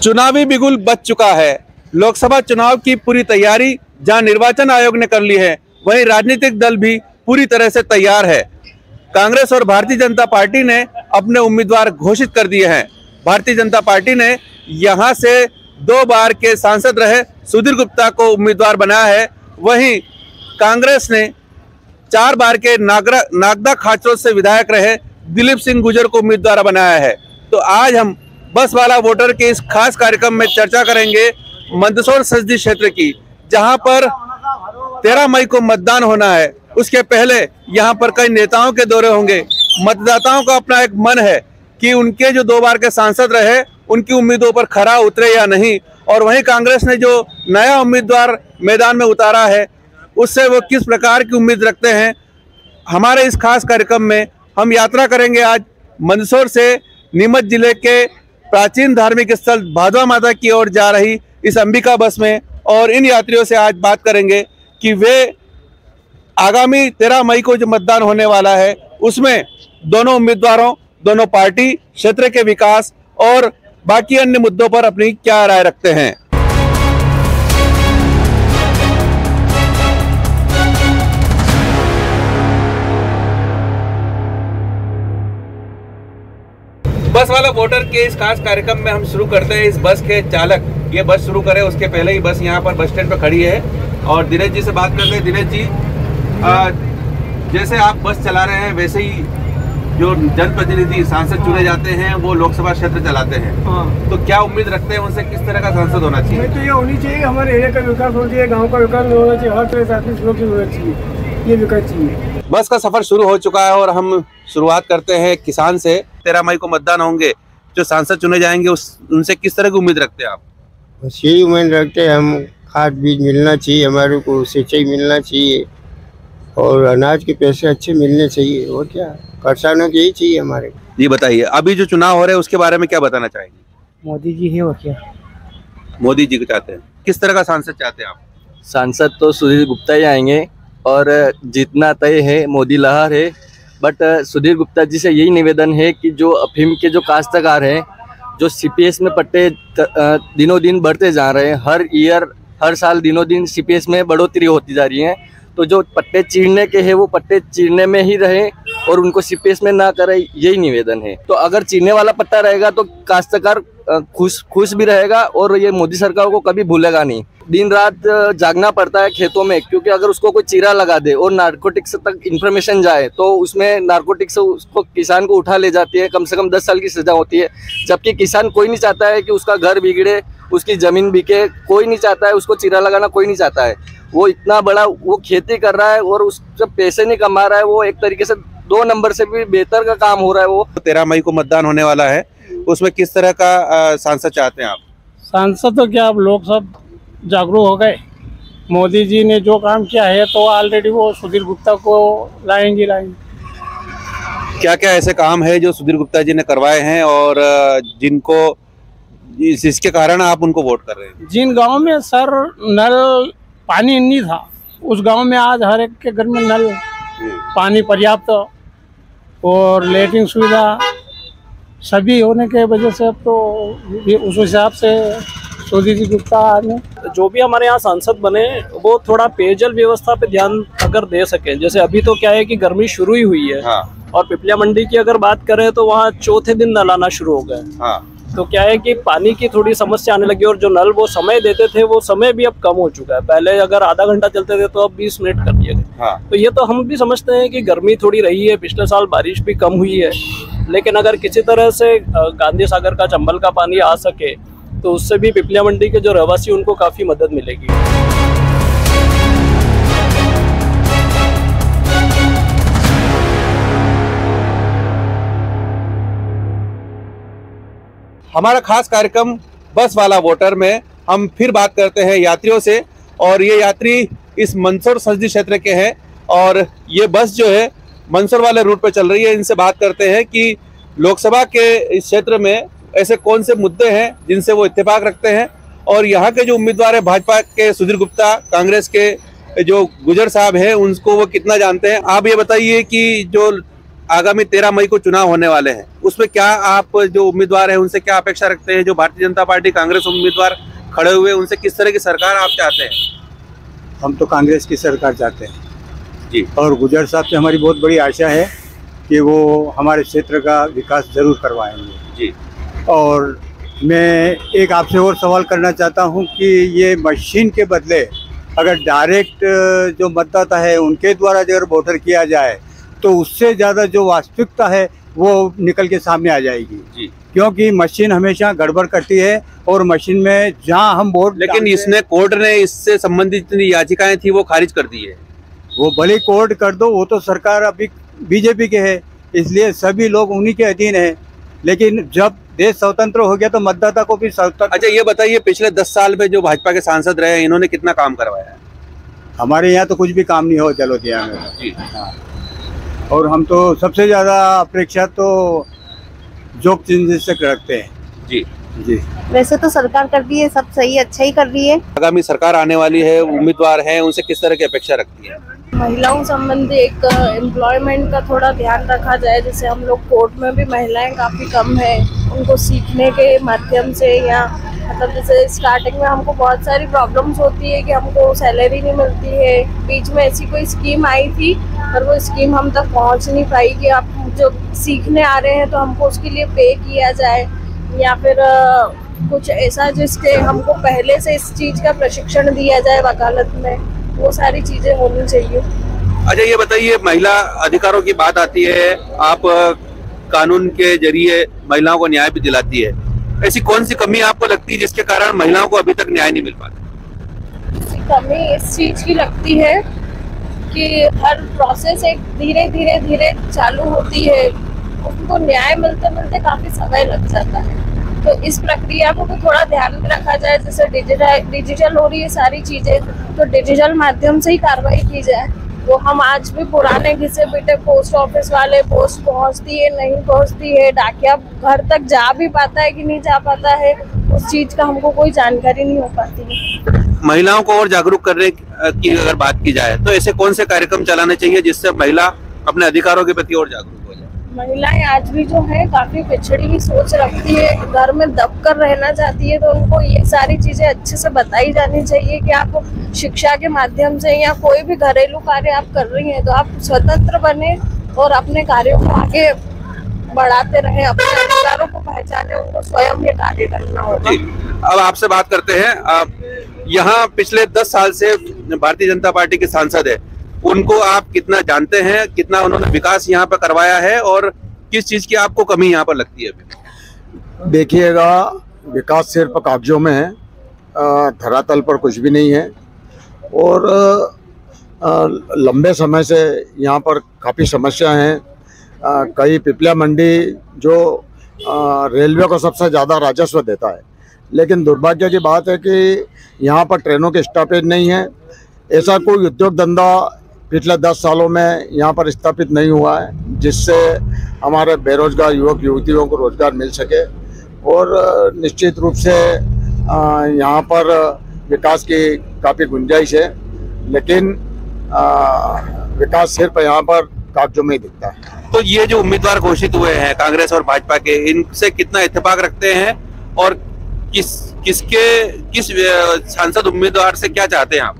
चुनावी बिगुल बज चुका है। लोकसभा चुनाव की पूरी तैयारी जहां निर्वाचन आयोग ने कर ली है, वहीं राजनीतिक दल भी पूरी तरह से तैयार है। कांग्रेस और भारतीय जनता पार्टी ने अपने उम्मीदवार घोषित कर दिए हैं। भारतीय जनता पार्टी ने यहां से 2 बार के सांसद रहे सुधीर गुप्ता को उम्मीदवार बनाया है। वहीं कांग्रेस ने 4 बार के नागदा खाचरों से विधायक रहे दिलीप सिंह गुर्जर को उम्मीदवार बनाया है। तो आज हम बस वाला वोटर के इस खास कार्यक्रम में चर्चा करेंगे मंदसौर संसदीय क्षेत्र की, जहां पर 13 मई को मतदान होना है। उसके पहले यहां पर कई नेताओं के दौरे होंगे। मतदाताओं का अपना एक मन है कि उनके जो 2 बार के सांसद रहे उनकी उम्मीदों पर खरा उतरे या नहीं, और वहीं कांग्रेस ने जो नया उम्मीदवार मैदान में उतारा है उससे वो किस प्रकार की उम्मीद रखते हैं। हमारे इस खास कार्यक्रम में हम यात्रा करेंगे आज मंदसौर से नीमच जिले के प्राचीन धार्मिक स्थल भादवा माता की ओर जा रही इस अंबिका बस में, और इन यात्रियों से आज बात करेंगे कि वे आगामी 13 मई को जो मतदान होने वाला है उसमें दोनों उम्मीदवारों, दोनों पार्टी, क्षेत्र के विकास और बाकी अन्य मुद्दों पर अपनी क्या राय रखते हैं। बस वाला वोटर के इस खास कार्यक्रम में हम शुरू करते हैं। इस बस के चालक ये बस शुरू करे उसके पहले ही बस यहाँ पर बस स्टैंड पर खड़ी है, और दिनेश जी से बात करते हैं। दिनेश जी, जैसे आप बस चला रहे हैं वैसे ही जो जनप्रतिनिधि सांसद चुने जाते हैं वो लोकसभा क्षेत्र चलाते हैं, तो क्या उम्मीद रखते हैं उनसे, किस तरह का सांसद होना चाहिए? तो ये होनी चाहिए, हमारे एरिया का विकास होना चाहिए, गाँव का विकास होना चाहिए, हर तरह से आदमी सुरक्षित होना चाहिए, ये विकास चाहिए। बस का सफर शुरू हो चुका है और हम शुरुआत करते हैं किसान से। 13 मई को मतदान होंगे, जो सांसद चुने जाएंगे उनसे किस तरह की उम्मीद रखते हैं आप? बस यही उम्मीद रखते हैं, हम खाद बीज मिलना चाहिए, हमारे को सिंचाई मिलना चाहिए और अनाज के पैसे अच्छे मिलने चाहिए, और क्या किसानों को यही चाहिए हमारे। जी बताइए, अभी जो चुनाव हो रहे हैं उसके बारे में क्या बताना चाहेंगे? मोदी जी है और क्या? मोदी जी को चाहते हैं। किस तरह का सांसद चाहते हैं आप? सांसद तो सुधीर गुप्ता ही आएंगे और जीतना तय है, मोदी लहर है। बट सुधीर गुप्ता जी से यही निवेदन है कि जो अफीम के जो काश्तकार हैं, जो सीपीएस में पट्टे दिनों दिन बढ़ते जा रहे हैं, हर साल दिनों दिन सीपीएस में बढ़ोतरी होती जा रही है, तो जो पट्टे चीरने के हैं वो पट्टे चीरने में ही रहे और उनको सीपीएस में ना करें, यही निवेदन है। तो अगर चीरने वाला पट्टा रहेगा तो काश्तकार खुश भी रहेगा और ये मोदी सरकार को कभी भूलेगा नहीं। दिन रात जागना पड़ता है खेतों में, क्योंकि अगर उसको कोई चीरा लगा दे और नारकोटिक्स तक इन्फॉर्मेशन जाए तो उसमें नारकोटिक्स उसको किसान को उठा ले जाती है, कम से कम 10 साल की सजा होती है। जबकि किसान कोई नहीं चाहता है कि उसका घर बिगड़े, उसकी जमीन बिके, कोई नहीं चाहता है, उसको चीरा लगाना कोई नहीं चाहता है। वो इतना बड़ा वो खेती कर रहा है और उससे पैसे नहीं कमा रहा है, वो एक तरीके से 2 नंबर से भी बेहतर का काम हो रहा है। वो 13 मई को मतदान होने वाला है, उसमें किस तरह का सांसद चाहते हैं आप? सांसद तो क्या, अब लोग सब जागरूक हो गए। मोदी जी ने जो काम किया है तो ऑलरेडी वो सुधीर गुप्ता को लाएंगे। क्या क्या ऐसे काम है जो सुधीर गुप्ता जी ने करवाए हैं और जिनको इसके कारण आप उनको वोट कर रहे हैं? जिन गांव में सर नल पानी नहीं था, उस गांव में आज हर एक के घर में नल, पानी पर्याप्त और लैट्रिन सुविधा सभी होने के वजह से अब तो उस हिसाब से सुधीर गुप्ता ने जो भी हमारे यहाँ सांसद बने वो थोड़ा पेयजल व्यवस्था पे ध्यान अगर दे सके। जैसे अभी तो क्या है कि गर्मी शुरू ही हुई है, और पिपलिया मंडी की अगर बात करें तो वहाँ 4थे दिन नल आना शुरू हो गए। तो क्या है कि पानी की थोड़ी समस्या आने लगी, और जो नल वो समय देते थे वो समय भी अब कम हो चुका है। पहले अगर आधा घंटा चलते थे तो अब 20 मिनट कर दिए गए। तो ये तो हम भी समझते हैं कि गर्मी थोड़ी रही है, पिछले साल बारिश भी कम हुई है, लेकिन अगर किसी तरह से गांधी सागर का, चंबल का पानी आ सके तो उससे भी पिपलिया मंडी के जो रहवासी उनको काफी मदद मिलेगी। हमारा खास कार्यक्रम बस वाला वोटर में हम फिर बात करते हैं यात्रियों से, और ये यात्री इस मंदसौर संसदीय क्षेत्र के हैं और ये बस जो है मंदसौर वाले रूट पर चल रही है। इनसे बात करते हैं कि लोकसभा के इस क्षेत्र में ऐसे कौन से मुद्दे हैं जिनसे वो इत्तेफाक रखते हैं, और यहाँ के जो उम्मीदवार है भाजपा के सुधीर गुप्ता, कांग्रेस के जो गुर्जर साहब हैं, उनको वो कितना जानते हैं। आप ये बताइए कि जो आगामी 13 मई को चुनाव होने वाले हैं, उसमें क्या आप जो उम्मीदवार हैं उनसे क्या अपेक्षा रखते हैं? जो भारतीय जनता पार्टी कांग्रेस उम्मीदवार खड़े हुए उनसे किस तरह की सरकार आप चाहते हैं? हम तो कांग्रेस की सरकार चाहते हैं जी। और गुजर साहब से हमारी बहुत बड़ी आशा है कि वो हमारे क्षेत्र का विकास जरूर करवाएंगे जी। और मैं एक आपसे और सवाल करना चाहता हूं कि ये मशीन के बदले अगर डायरेक्ट जो मतदाता है उनके द्वारा अगर वोटर किया जाए तो उससे ज़्यादा जो वास्तविकता है वो निकल के सामने आ जाएगी जी। क्योंकि मशीन हमेशा गड़बड़ करती है और मशीन में जहां हम वोट लेकिन इसने कोर्ट ने इससे संबंधित जितनी याचिकाएं थी वो खारिज कर दी है। वो भले कोर्ट कर दो, वो तो सरकार अभी बीजेपी के है, इसलिए सभी लोग उन्हीं के अधीन है। लेकिन जब देश स्वतंत्र हो गया तो मतदाता को भी स्वतंत्र। अच्छा ये बताइए, पिछले 10 साल में जो भाजपा के सांसद रहे हैं इन्होंने कितना काम करवाया है? हमारे यहाँ तो कुछ भी काम नहीं हो जलोदिया में जी। हाँ। और हम तो सबसे ज़्यादा अपेक्षा तो जोग चिन्ह से रखते हैं जी जी। वैसे तो सरकार कर रही है, सब सही अच्छा ही कर रही है। आगामी सरकार आने वाली है, उम्मीदवार हैं, उनसे किस तरह की अपेक्षा रखती है? महिलाओं संबंधी एक एम्प्लॉयमेंट का थोड़ा ध्यान रखा जाए। जैसे हम लोग कोर्ट में भी महिलाएं काफ़ी कम है, उनको सीखने के माध्यम से या मतलब जैसे स्टार्टिंग में हमको बहुत सारी प्रॉब्लम्स होती है कि हमको सैलरी नहीं मिलती है। बीच में ऐसी कोई स्कीम आई थी पर वो स्कीम हम तक पहुंच नहीं पाई कि आप जो सीखने आ रहे हैं तो हमको उसके लिए पे किया जाए या फिर कुछ ऐसा जिसके हमको पहले से इस चीज़ का प्रशिक्षण दिया जाए वकालत में, वो सारी चीज़ें होनी चाहिए। अच्छा ये बताइए, महिला अधिकारों की बात आती है, आप कानून के जरिए महिलाओं को न्याय भी दिलाती है, ऐसी कौन सी कमी आपको लगती है जिसके कारण महिलाओं को अभी तक न्याय नहीं मिल पाता? कमी इस चीज़ की लगती है कि हर प्रोसेस एक धीरे धीरे धीरे चालू होती है, उनको न्याय मिलते मिलते काफ़ी समय लग जाता है। तो इस प्रक्रिया को तो थोड़ा ध्यान में रखा जाए। जैसे डिजिटल हो रही है सारी चीज़ें, तो डिजिटल माध्यम से ही कार्रवाई की जाए। वो हम आज भी पुराने घिसे पिटे पोस्ट ऑफिस वाले, पोस्ट पहुंचती है नहीं पहुंचती है, डाकिया घर तक जा भी पाता है कि नहीं जा पाता है, उस चीज़ का हमको कोई जानकारी नहीं हो पाती है। महिलाओं को और जागरूक करने की अगर बात की जाए तो ऐसे कौन से कार्यक्रम चलाने चाहिए जिससे महिला अपने अधिकारों के प्रति और जागरूक हो जाए? महिलाएं आज भी जो है काफी पिछड़ी हुई सोच रखती है, घर में दब कर रहना चाहती है, तो उनको ये सारी चीजें अच्छे से बताई जानी चाहिए कि आप शिक्षा के माध्यम से या कोई भी घरेलू कार्य आप कर रही हैं तो आप स्वतंत्र बने और अपने कार्यों को आगे बढ़ाते रहे, अपने अधिकारों को पहचाने, उनको स्वयं ये कार्य करना होगा। अब आपसे बात करते हैं, आप यहाँ पिछले 10 साल से भारतीय जनता पार्टी के सांसद है, उनको आप कितना जानते हैं, कितना उन्होंने विकास यहाँ पर करवाया है और किस चीज की आपको कमी यहाँ पर लगती है? देखिएगा, विकास सिर्फ कागजों में है, धरातल पर कुछ भी नहीं है और लंबे समय से यहाँ पर काफ़ी समस्या हैं। कई पिपलिया मंडी जो रेलवे को सबसे ज़्यादा राजस्व देता है, लेकिन दुर्भाग्य की बात है कि यहाँ पर ट्रेनों के स्टॉपेज नहीं है। ऐसा कोई उद्योग धंधा पिछले 10 सालों में यहाँ पर स्थापित नहीं हुआ है जिससे हमारे बेरोजगार युवक युवतियों को रोजगार मिल सके और निश्चित रूप से यहाँ पर विकास की काफ़ी गुंजाइश है, लेकिन विकास सिर्फ यहाँ पर कागजों में ही दिखता है। तो ये जो उम्मीदवार घोषित हुए हैं कांग्रेस और भाजपा के, इनसे कितना इत्तेफाक रखते हैं और किस सांसद उम्मीदवार से क्या चाहते हैं आप?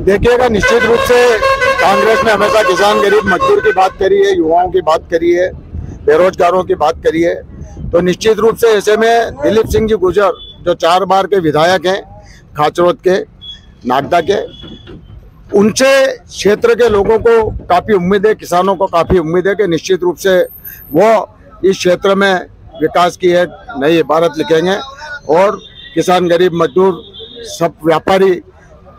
देखिएगा, निश्चित रूप से कांग्रेस ने हमेशा किसान गरीब मजदूर की बात करी है, युवाओं की बात करी है, बेरोजगारों की बात करी है, तो निश्चित रूप से ऐसे में दिलीप सिंह जी गुर्जर जो 4 बार के विधायक हैं, खाचरोद के, नागदा के, उनसे क्षेत्र के लोगों को काफ़ी उम्मीद है, किसानों को काफ़ी उम्मीद है कि निश्चित रूप से वो इस क्षेत्र में विकास की एक नई इबारत लिखेंगे और किसान गरीब मजदूर सब व्यापारी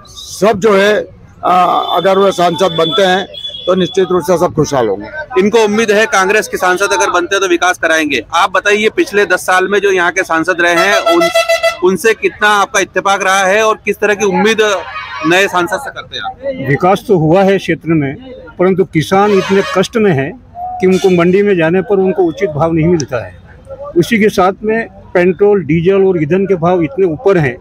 सब जो है अगर वो सांसद बनते हैं तो निश्चित रूप से सब खुशहाल होंगे। इनको उम्मीद है कांग्रेस के सांसद अगर बनते हैं तो विकास कराएंगे। आप बताइए, पिछले 10 साल में जो यहाँ के सांसद रहे हैं उनसे कितना आपका इत्तेफाक रहा है और किस तरह की उम्मीद नए सांसद से करते हैं? विकास तो हुआ है क्षेत्र में, परंतु किसान इतने कष्ट में है कि उनको मंडी में जाने पर उनको उचित भाव नहीं मिलता है। उसी के साथ में पेट्रोल, डीजल और ईंधन के भाव इतने ऊपर हैं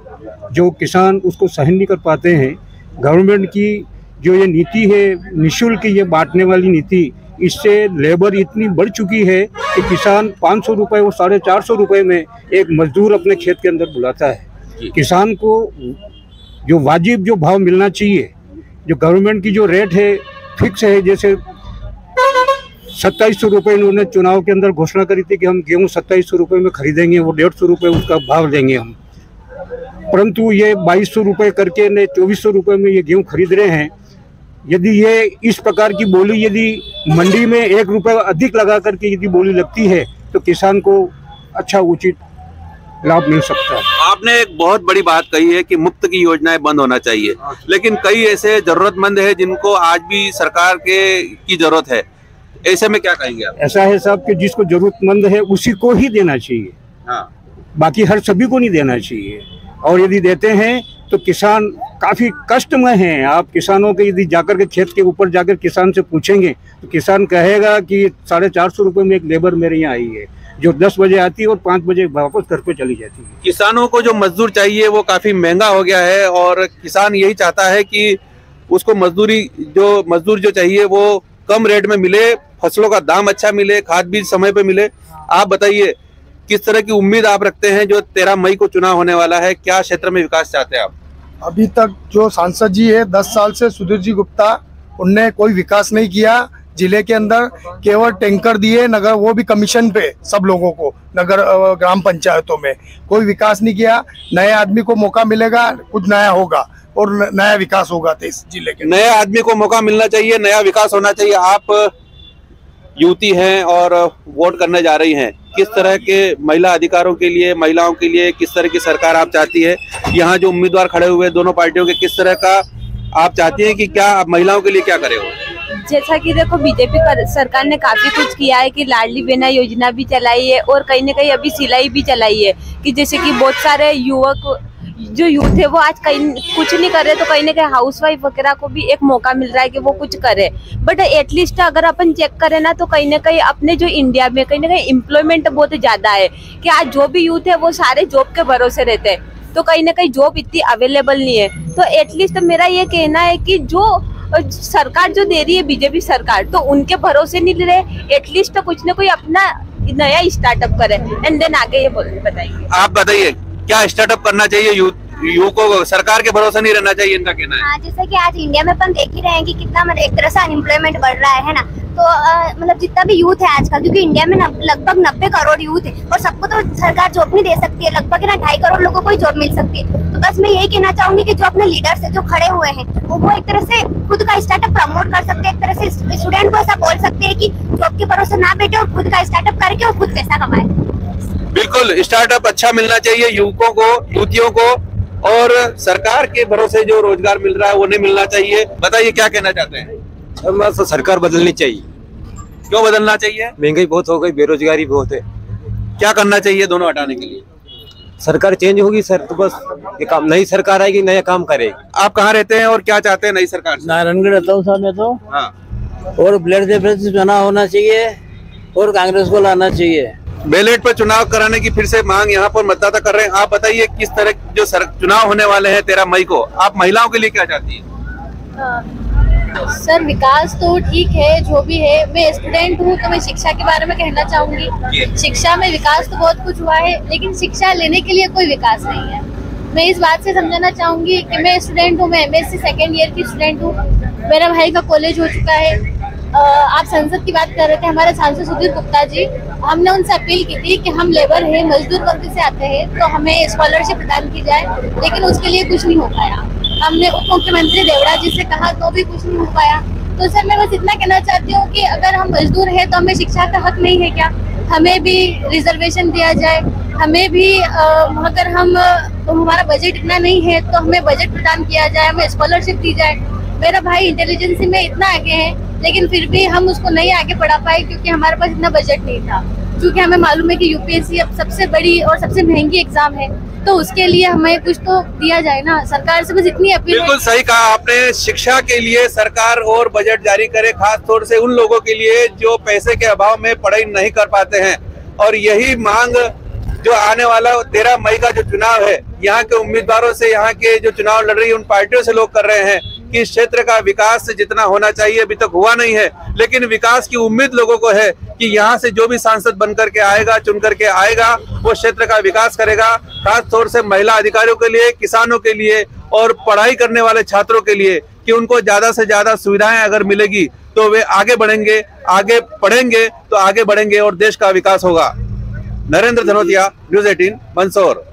जो किसान उसको सहन नहीं कर पाते हैं। गवर्नमेंट की जो ये नीति है, निःशुल्क ये बांटने वाली नीति, इससे लेबर इतनी बढ़ चुकी है कि किसान 500 रुपये और 450 रुपये में एक मजदूर अपने खेत के अंदर बुलाता है। किसान को जो वाजिब जो भाव मिलना चाहिए, जो गवर्नमेंट की जो रेट है फिक्स है, जैसे 2700 रुपये इन्होंने चुनाव के अंदर घोषणा करी थी कि हम गेहूँ 2700 रुपये में खरीदेंगे, वो 150 रुपये उसका भाव देंगे हम, परंतु ये 2200 रुपये करके ने 2400 रुपये में ये गेहूँ खरीद रहे हैं। यदि ये इस प्रकार की बोली यदि मंडी में 1 रुपये अधिक लगा करके यदि बोली लगती है तो किसान को अच्छा उचित लाभ मिल सकता है। आपने एक बहुत बड़ी बात कही है कि मुफ्त की योजनाएं बंद होना चाहिए, लेकिन कई ऐसे जरूरतमंद है जिनको आज भी सरकार की जरूरत है, ऐसे में क्या कहेंगे आप? ऐसा है साहब कि जिसको जरूरतमंद है उसी को ही देना चाहिए। हाँ। बाकी हर सभी को नहीं देना चाहिए, और यदि देते हैं तो किसान काफी कष्ट में हैं। आप किसानों के यदि जाकर के खेत के ऊपर जाकर किसान से पूछेंगे तो किसान कहेगा कि 450 रुपये में एक लेबर मेरे यहाँ आई है, जो 10 बजे आती है और 5 बजे वापस घर पे चली जाती है। किसानों को जो मजदूर चाहिए वो काफी महंगा हो गया है, और किसान यही चाहता है कि उसको मजदूर जो चाहिए वो कम रेट में मिले, फसलों का दाम अच्छा मिले, खाद बीज समय पे मिले। आप बताइए किस तरह की उम्मीद आप रखते हैं जो 13 मई को चुनाव होने वाला है, क्या क्षेत्र में विकास चाहते हैं आप? अभी तक जो सांसद जी है 10 साल से सुधीर जी गुप्ता, उनने कोई विकास नहीं किया जिले के अंदर। केवल टैंकर दिए नगर, वो भी कमीशन पे सब लोगों को, नगर ग्राम पंचायतों में कोई विकास नहीं किया। नए आदमी को मौका मिलेगा, कुछ नया होगा और नया विकास होगा तो इस जिले के। नए आदमी को मौका मिलना चाहिए, नया विकास होना चाहिए। आप युवती हैं और वोट करने जा रही हैं, किस तरह के महिला अधिकारों के लिए, महिलाओं के लिए किस तरह की सरकार आप चाहती है? यहाँ जो उम्मीदवार खड़े हुए दोनों पार्टियों के, किस तरह का आप चाहती हैं कि क्या महिलाओं के लिए क्या करे हो? जैसा कि देखो बीजेपी सरकार ने काफी कुछ किया है कि लाडली बहना योजना भी चलाई है, और कहीं न कहीं अभी सिलाई भी चलाई है कि जैसे कि बहुत सारे युवक जो यूथ है वो आज कहीं कुछ नहीं कर रहे, तो कहीं ना कहीं हाउसवाइफ वगैरह को भी एक मौका मिल रहा है कि वो कुछ करे। बट एटलीस्ट अगर अपन चेक करें ना तो कहीं ना कहीं अपने जो इंडिया में कहीं ना कहीं एम्प्लॉयमेंट बहुत ज्यादा है कि आज जो भी यूथ है वो सारे जॉब के भरोसे रहते हैं, तो कहीं ना कहीं जॉब इतनी अवेलेबल नहीं है। तो एटलीस्ट मेरा ये कहना है कि जो सरकार जो दे रही है बीजेपी सरकार, तो उनके भरोसे नहीं रहे, एटलीस्ट कुछ न कोई अपना नया स्टार्टअप करे एंड देन आगे ये बताइए। आप बताइए क्या स्टार्टअप करना चाहिए युवकों को, सरकार के भरोसे नहीं रहना चाहिए, इनका कहना है। हाँ, जैसे कि आज इंडिया में अपन देख ही रहे हैं कि कितना मतलब एक तरह से अनएम्प्लॉयमेंट बढ़ रहा है ना, तो मतलब जितना भी यूथ है आजकल, क्योंकि इंडिया में लगभग 90 करोड़ यूथ है और सबको तो सरकार जॉब नहीं दे सकती है, लगभग ना 2.5 करोड़ लोगों को ही जॉब मिल सकती है। तो बस मैं यही कहना चाहूंगी कि जो अपने लीडर्स है जो खड़े हुए हैं वो एक तरह से खुद का स्टार्टअप प्रमोट कर सकते हैं, एक तरह से स्टूडेंट को ऐसा बोल सकते हैं कि जॉब के भरोसे ना बैठे और खुद का स्टार्टअप करके और खुद पैसा कमाए। बिल्कुल, स्टार्टअप अच्छा मिलना चाहिए युवकों को, युवतियों को, और सरकार के भरोसे जो रोजगार मिल रहा है वो नहीं मिलना चाहिए। बताइए क्या कहना चाहते हैं? बस सरकार बदलनी चाहिए। क्यों बदलना चाहिए? महंगाई बहुत हो गई, बेरोजगारी बहुत है। क्या करना चाहिए दोनों हटाने के लिए? सरकार चेंज होगी सर तो बस ये काम, नई सरकार आएगी नया काम करेगी। आप कहाँ रहते हैं और क्या चाहते हैं नई सरकार से? नारायणगढ़ रहता हूँ साहब मैं तो। हाँ। और ब्लड से चुनाव होना चाहिए और कांग्रेस को लाना चाहिए। बैलेट पर चुनाव कराने की फिर से मांग यहाँ पर मतदाता कर रहे हैं। आप बताइए किस तरह जो चुनाव होने वाले हैं 13 मई को, आप महिलाओं के लिए क्या चाहती हैं? सर विकास तो ठीक है, जो भी है, मैं स्टूडेंट हूँ तो मैं शिक्षा के बारे में कहना चाहूंगी। शिक्षा में विकास तो बहुत कुछ हुआ है, लेकिन शिक्षा लेने के लिए कोई विकास नहीं है। मैं इस बात से समझाना चाहूंगी कि मैं स्टूडेंट हूँ, मैं MSc सेकेंड ईयर की स्टूडेंट हूँ, मेरा भाई का कॉलेज हो चुका है। आप संसद की बात कर रहे थे, हमारे सांसद सुधीर गुप्ता जी, हमने उनसे अपील की थी कि हम लेबर हैं, मजदूर वर्ग से आते हैं, तो हमें स्कॉलरशिप प्रदान की जाए, लेकिन उसके लिए कुछ नहीं हो पाया। हमने उप मुख्यमंत्री देवड़ा जी से कहा तो भी कुछ नहीं हो पाया। तो सर मैं बस इतना कहना चाहती हूँ कि अगर हम मजदूर हैं तो हमें शिक्षा का हक नहीं है क्या? हमें भी रिजर्वेशन दिया जाए, हमें भी अगर हमारा बजट इतना नहीं है तो हमें बजट प्रदान किया जाए, हमें स्कॉलरशिप दी जाए। मेरा भाई इंटेलिजेंसी में इतना आगे है, लेकिन फिर भी हम उसको नहीं आगे पढ़ा पाए क्योंकि हमारे पास इतना बजट नहीं था। क्योंकि हमें मालूम है कि UPSC अब सबसे बड़ी और सबसे महंगी एग्जाम है, तो उसके लिए हमें कुछ तो दिया जाए ना। सरकार से बस इतनी अपील। बिल्कुल सही कहा आपने, शिक्षा के लिए सरकार और बजट जारी करे, खास तौर से उन लोगों के लिए जो पैसे के अभाव में पढ़ाई नहीं कर पाते हैं। और यही मांग जो आने वाला 13 मई का जो चुनाव है, यहाँ के उम्मीदवारों से, यहाँ के जो चुनाव लड़ रही है उन पार्टियों से लोग कर रहे हैं कि इस क्षेत्र का विकास जितना होना चाहिए अभी तक हुआ नहीं है, लेकिन विकास की उम्मीद लोगों को है कि यहाँ से जो भी सांसद बन करके आएगा, चुन करके आएगा, वो क्षेत्र का विकास करेगा। खास तौर से महिला अधिकारियों के लिए, किसानों के लिए और पढ़ाई करने वाले छात्रों के लिए कि उनको ज्यादा से ज्यादा सुविधाएं अगर मिलेगी तो वे आगे बढ़ेंगे, आगे पढ़ेंगे तो आगे बढ़ेंगे और देश का विकास होगा। नरेंद्र धनोतिया, न्यूज़ 18, मंदसौर।